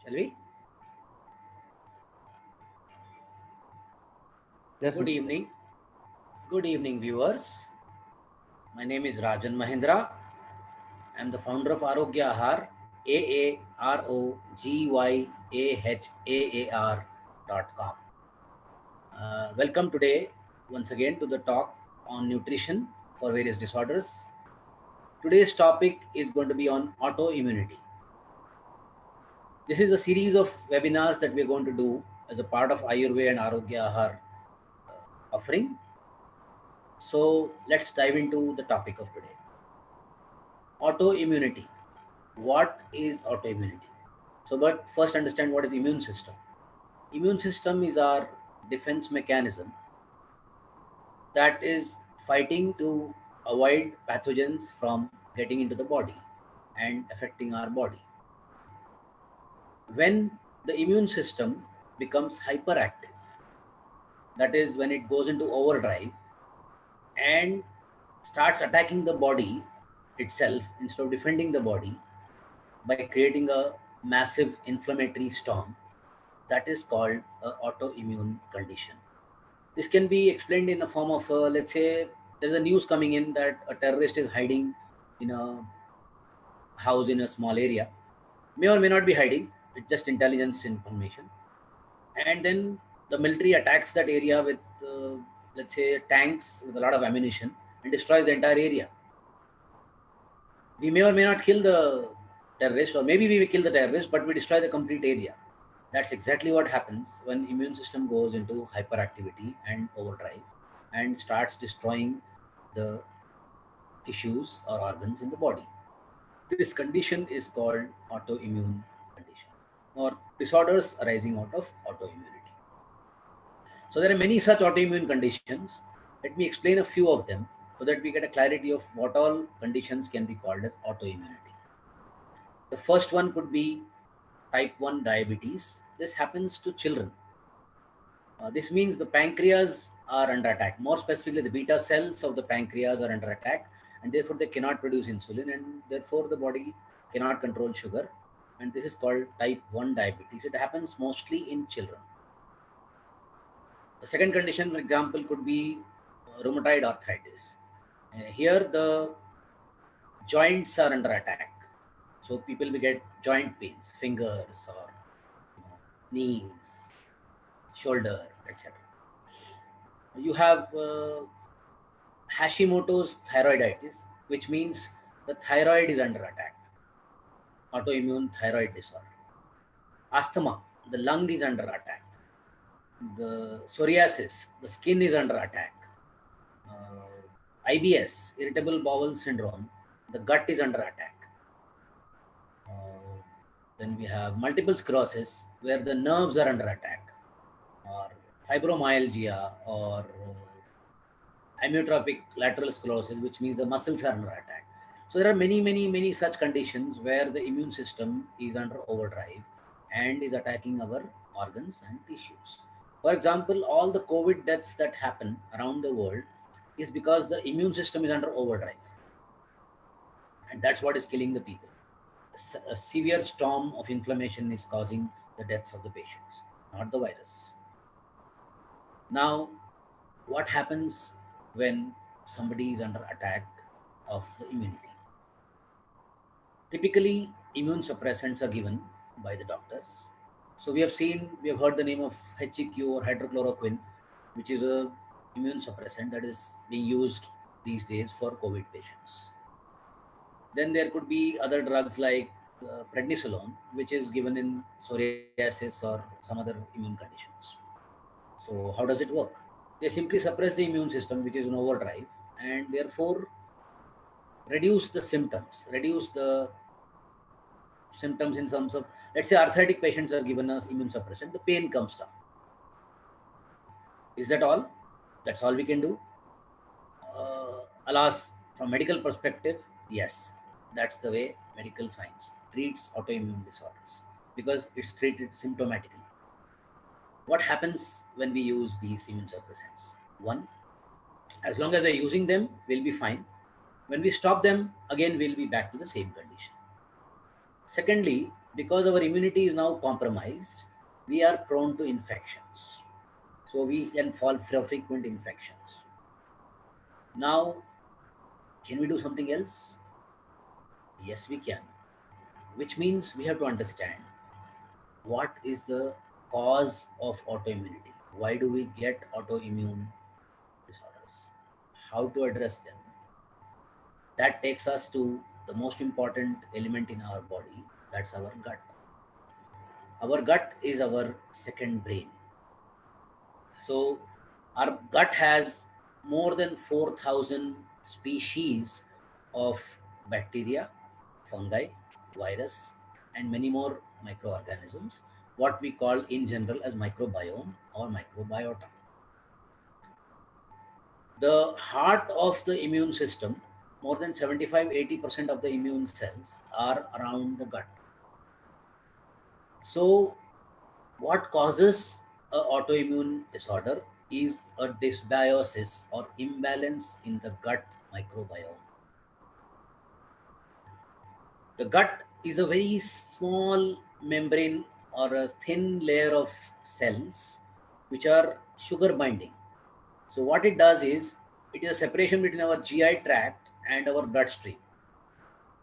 Shall we? Yes, Good Mr. Bhatt. evening. Good evening, viewers. My name is Rajan Mahindra. I'm the founder of Arogya Ahar, AAROGYAHAAR.com. Welcome today once again to the talk on nutrition for various disorders. Today's topic is going to be on autoimmunity. This is a series of webinars that we're going to do as a part of Ayurveda and Arogya Ahar offering. So let's dive into the topic of today. Autoimmunity. What is autoimmunity? So, but first understand what is immune system. Immune system is our defense mechanism that is fighting to avoid pathogens from getting into the body and affecting our body. When the immune system becomes hyperactive, that is when it goes into overdrive and starts attacking the body itself instead of defending the body by creating a massive inflammatory storm, that is called an autoimmune condition. This can be explained in a form of, let's say, there's a news coming in that a terrorist is hiding in a house in a small area. May or may not be hiding, it's just intelligence information. And then the military attacks that area with, let's say, tanks with a lot of ammunition and destroys the entire area. We may or may not kill the terrorist, or maybe we will kill the terrorist, but we destroy the complete area. That's exactly what happens when immune system goes into hyperactivity and overdrive and starts destroying the tissues or organs in the body. This condition is called autoimmune condition or disorders arising out of autoimmunity. So there are many such autoimmune conditions. Let me explain a few of them so that we get a clarity of what all conditions can be called as autoimmunity. The first one could be type 1 diabetes. This happens to children. This means the pancreas are under attack. More specifically, the beta cells of the pancreas are under attack, and therefore they cannot produce insulin, and therefore the body cannot control sugar. And this is called type 1 diabetes. It happens mostly in children. The second condition, for example, could be rheumatoid arthritis. Here, the joints are under attack. So people will get joint pains, fingers or knees, shoulder, etc. You have Hashimoto's thyroiditis, which means the thyroid is under attack, autoimmune thyroid disorder. Asthma, the lung is under attack. The psoriasis, the skin is under attack. IBS, irritable bowel syndrome, the gut is under attack. Then we have multiple sclerosis, where the nerves are under attack, or fibromyalgia, or amyotrophic lateral sclerosis, which means the muscles are under attack. So there are many such conditions where the immune system is under overdrive and is attacking our organs and tissues. For example, all the COVID deaths that happen around the world is because the immune system is under overdrive. And that's what is killing the people. A severe storm of inflammation is causing the deaths of the patients, not the virus. Now, what happens when somebody is under attack of the immunity? Typically, immune suppressants are given by the doctors. So we have heard the name of HCQ or hydrochloroquine, which is a immune suppressant that is being used these days for COVID patients. Then there could be other drugs like prednisolone, which is given in psoriasis or some other immune conditions. So how does it work? They simply suppress the immune system, which is in overdrive, and therefore reduce the symptoms, reduce the symptoms in terms of, let's say, arthritic patients are given us immune suppression, the pain comes down. Is that all? That's all we can do? Alas, from medical perspective, yes, that's the way medical science treats autoimmune disorders because it's treated symptomatically. What happens when we use these immune suppressants? One, as long as we're using them, we'll be fine. When we stop them, again, we'll be back to the same condition. Secondly, because our immunity is now compromised, we are prone to infections. So we can fall for frequent infections. Now, can we do something else? Yes, we can. Which means we have to understand what is the cause of autoimmunity. Why do we get autoimmune disorders? How to address them? That takes us to the most important element in our body, that's our gut. Our gut is our second brain. So, our gut has more than 4,000 species of bacteria, fungi, virus, and many more microorganisms, what we call in general as microbiome or microbiota. The heart of the immune system, more than 75-80% of the immune cells are around the gut. So, what causes an autoimmune disorder is a dysbiosis or imbalance in the gut microbiome. The gut is a very small membrane or a thin layer of cells which are sugar binding. So, what it does is it is a separation between our GI tract and our bloodstream.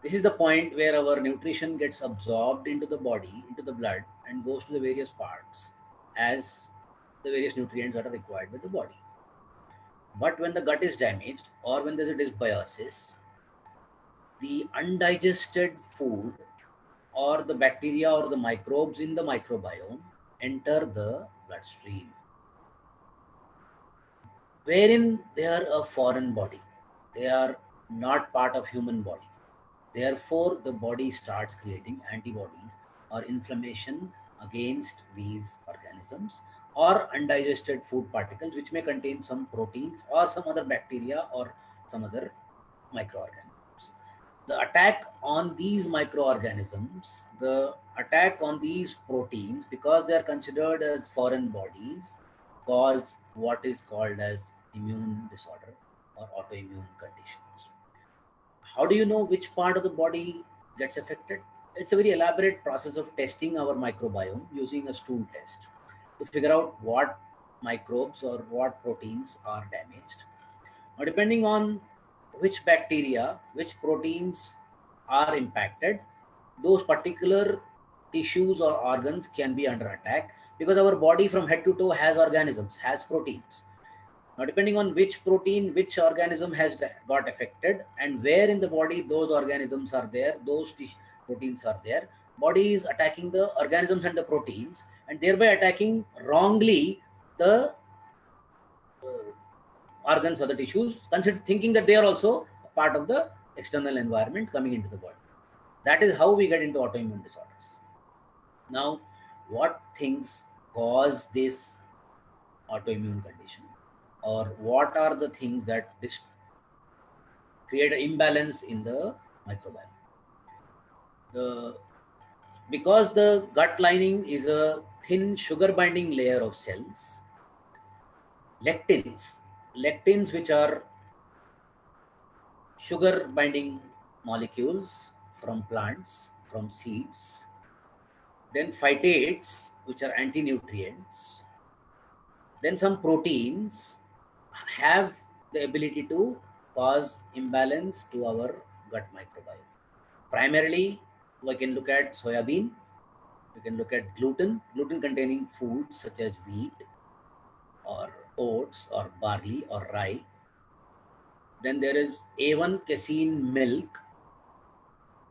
This is the point where our nutrition gets absorbed into the body, into the blood, and goes to the various parts as the various nutrients that are required by the body. But when the gut is damaged or when there's a dysbiosis, the undigested food or the bacteria or the microbes in the microbiome enter the bloodstream, wherein they are a foreign body. They are not part of human body. Therefore, the body starts creating antibodies or inflammation against these organisms or undigested food particles, which may contain some proteins or some other bacteria or some other microorganisms. The attack on these microorganisms, the attack on these proteins, because they are considered as foreign bodies, cause what is called as immune disorder or autoimmune conditions. How do you know which part of the body gets affected? It's a very elaborate process of testing our microbiome using a stool test to figure out what microbes or what proteins are damaged. Now, depending on which bacteria, which proteins are impacted, those particular tissues or organs can be under attack, because our body from head to toe has organisms, has proteins. Now, depending on which protein, which organism has got affected, and where in the body those organisms are there, those proteins are there, body is attacking the organisms and the proteins, and thereby attacking wrongly the organs or the tissues, thinking that they are also a part of the external environment coming into the body. That is how we get into autoimmune disorders. Now, what things cause this autoimmune condition, or what are the things that create an imbalance in the microbiome? Because the gut lining is a thin sugar binding layer of cells, lectins which are sugar binding molecules from plants, from seeds, then phytates which are anti-nutrients, then some proteins have the ability to cause imbalance to our gut microbiome. Primarily, we can look at soybean, we can look at gluten containing foods such as wheat or oats or barley or rye. Then there is A1 casein milk,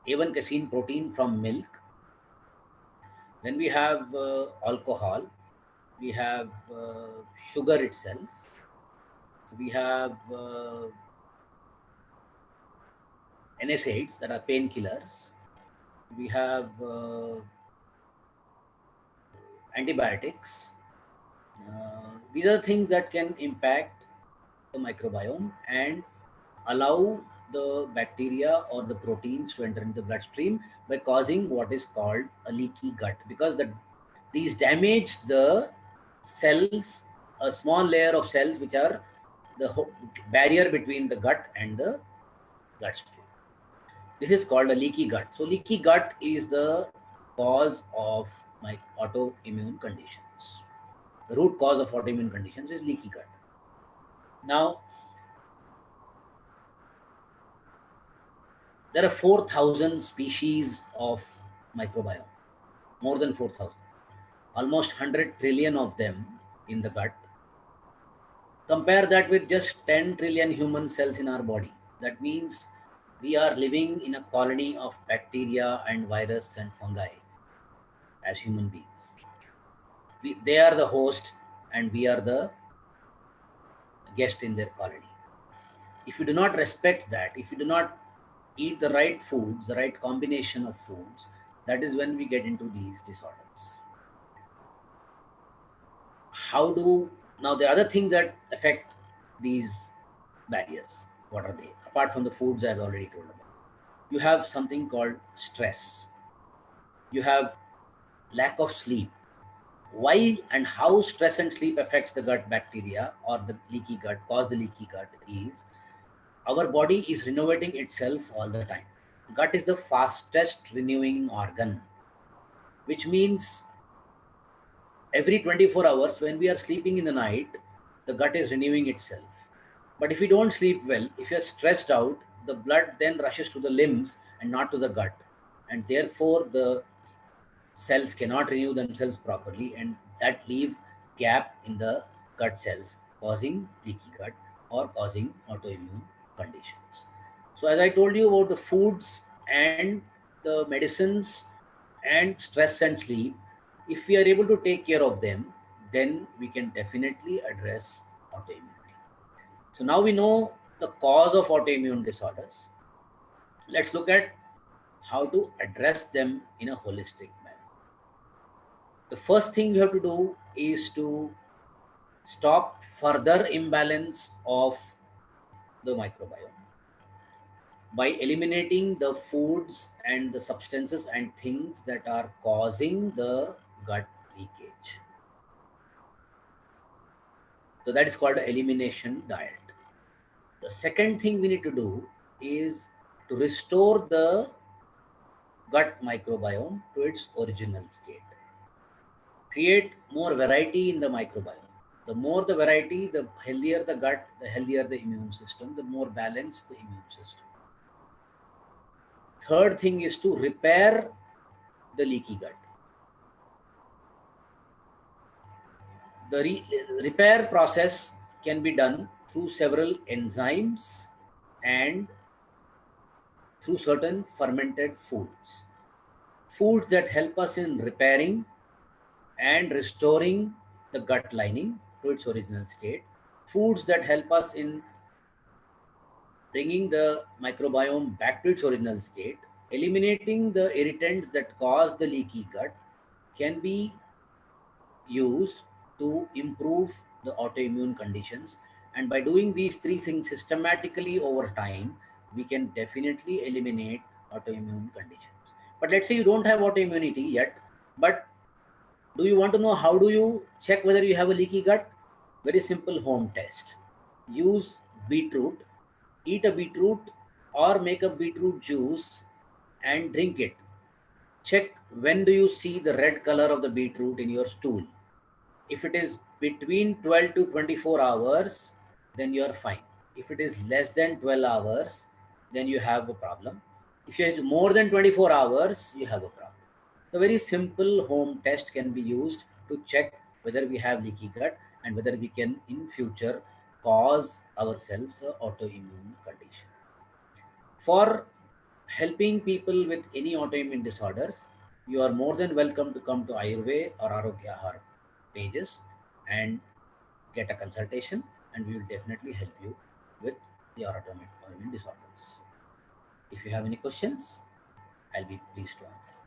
A1 casein protein from milk. Then we have alcohol, we have sugar itself, we have NSAIDs that are painkillers, we have antibiotics. These are things that can impact the microbiome and allow the bacteria or the proteins to enter into the bloodstream by causing what is called a leaky gut, because these damage the cells, a small layer of cells which are the barrier between the gut and the bloodstream. This is called a leaky gut. So leaky gut is the cause of my autoimmune conditions. The root cause of autoimmune conditions is leaky gut. Now, there are 4,000 species of microbiome, more than 4,000, almost 100 trillion of them in the gut. Compare that with just 10 trillion human cells in our body. That means we are living in a colony of bacteria and virus and fungi as human beings. They are the host and we are the guest in their colony. If you do not respect that, if you do not eat the right foods, the right combination of foods, that is when we get into these disorders. Now the other thing that affect these barriers, what are they? Apart from the foods I've already told about. You have something called stress. You have lack of sleep. Why and how stress and sleep affects the gut bacteria or the leaky gut, cause the leaky gut is our body is renovating itself all the time. Gut is the fastest renewing organ, which means every 24 hours when we are sleeping in the night, the gut is renewing itself. But if you don't sleep well, if you're stressed out, the blood then rushes to the limbs and not to the gut. And therefore, the cells cannot renew themselves properly, and that leave gap in the gut cells, causing leaky gut or causing autoimmune conditions. So as I told you about the foods and the medicines and stress and sleep, if we are able to take care of them, then we can definitely address autoimmunity. So now we know the cause of autoimmune disorders. Let's look at how to address them in a holistic manner. The first thing you have to do is to stop further imbalance of the microbiome by eliminating the foods and the substances and things that are causing the gut leakage. So that is called an elimination diet. The second thing we need to do is to restore the gut microbiome to its original state. Create more variety in the microbiome. The more the variety, the healthier the gut, the healthier the immune system, the more balanced the immune system. Third thing is to repair the leaky gut. The repair process can be done through several enzymes and through certain fermented foods. Foods that help us in repairing and restoring the gut lining to its original state. Foods that help us in bringing the microbiome back to its original state, eliminating the irritants that cause the leaky gut can be used to improve the autoimmune conditions. And by doing these three things systematically over time, we can definitely eliminate autoimmune conditions. But let's say you don't have autoimmunity yet, but do you want to know how do you check whether you have a leaky gut? Very simple home test. Use beetroot, eat a beetroot or make a beetroot juice and drink it. Check when do you see the red color of the beetroot in your stool. If it is between 12 to 24 hours, then you are fine. If it is less than 12 hours, then you have a problem. If it is more than 24 hours, you have a problem. The very simple home test can be used to check whether we have leaky gut and whether we can in future cause ourselves an autoimmune condition. For helping people with any autoimmune disorders, you are more than welcome to come to Ayurveda or Arogya Har pages and get a consultation, and we will definitely help you with your autoimmune disorders. If you have any questions, I'll be pleased to answer.